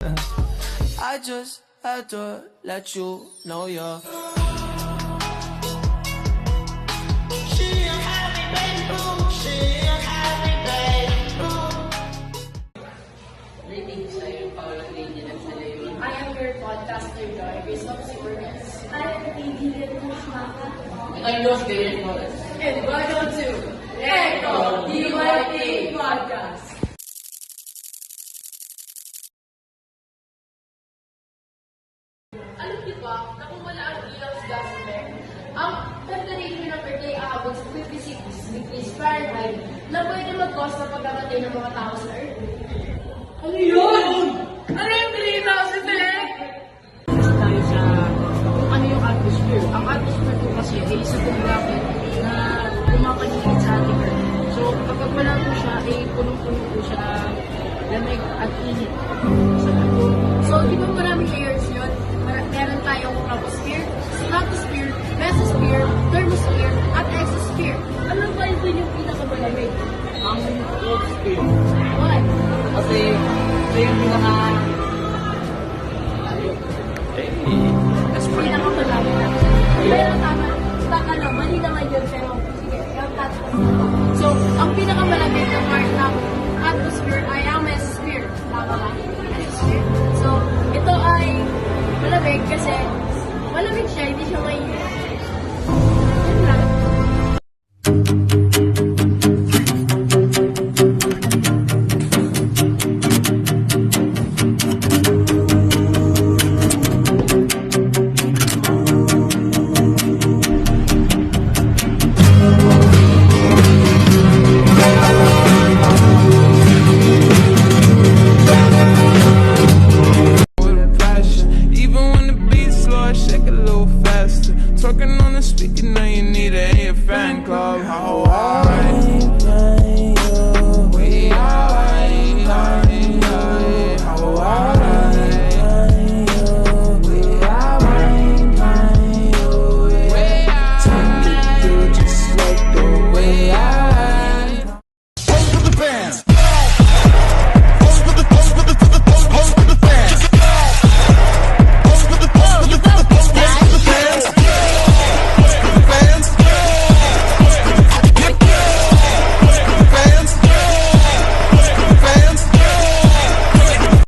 I just had to let you know you're. She a happy baby boo. She a happy baby boo. Greetings sa iyo, Paolo Lady ng Salayon. I am your podcaster, Joy, based on Sigurnas. I am Lady Maka. I'm Los Gayen Morales. And welcome to Echo DYP Podcast. Alam niyo ba na kung wala ang ilaw sa gasoline, ang temperature ng Earth ay aabot sa 56 degrees Fahrenheit na pwede mag-cause ng pagkamatay ng mga tao sa Earth? Ano yun? Ano yung greenhouse effect? Tayo sa kung ano yung atmosphere. Ang atmosphere po kasi ay isa pong rocket na pumapaligid sa ating Earth. So kapag wala po siya, ay punong-puno po siya ng lamig at init sa mundo. So, di ba maraming layers yun? Meron tayong troposphere, stratosphere, mesosphere, thermosphere, at exosphere. Ano ba yung pinakamalamig? Ang atmosphere. Why? Kasi ito yung pinaka Pinakamalamig. Pero tama, ano, mali naman yun, pero sige, yung tatapos na to. So, ang pinakamalamig na part ng atmosphere ay ang mesosphere. Tama ba?